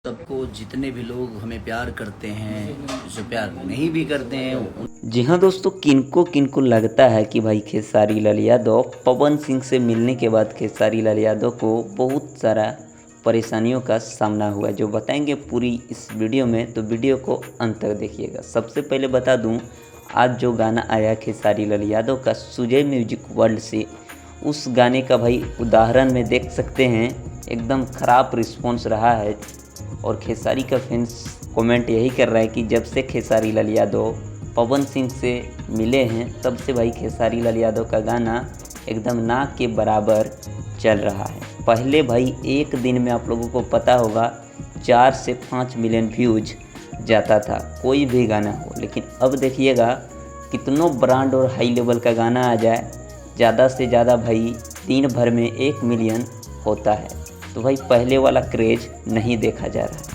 सबको, जितने भी लोग हमें प्यार करते हैं, जो प्यार नहीं भी करते हैं। जी हाँ दोस्तों, किनको किनको लगता है कि भाई खेसारी लाल यादव पवन सिंह से मिलने के बाद खेसारी लाल यादव को बहुत सारा परेशानियों का सामना हुआ, जो बताएंगे पूरी इस वीडियो में, तो वीडियो को अंत तक देखिएगा। सबसे पहले बता दूं, आज जो गाना आया खेसारी लाल यादव का सुजय म्यूजिक वर्ल्ड से, उस गाने का भाई उदाहरण में देख सकते हैं एकदम ख़राब रिस्पॉन्स रहा है। और खेसारी का फैंस कमेंट यही कर रहा है कि जब से खेसारी लाल यादव पवन सिंह से मिले हैं, तब से भाई खेसारी लाल यादव का गाना एकदम ना के बराबर चल रहा है। पहले भाई एक दिन में आप लोगों को पता होगा 4 से 5 मिलियन व्यूज जाता था कोई भी गाना हो, लेकिन अब देखिएगा कितनों ब्रांड और हाई लेवल का गाना आ जाए, ज़्यादा से ज़्यादा भाई दिन भर में 1 मिलियन होता है। तो भाई पहले वाला क्रेज नहीं देखा जा रहा है।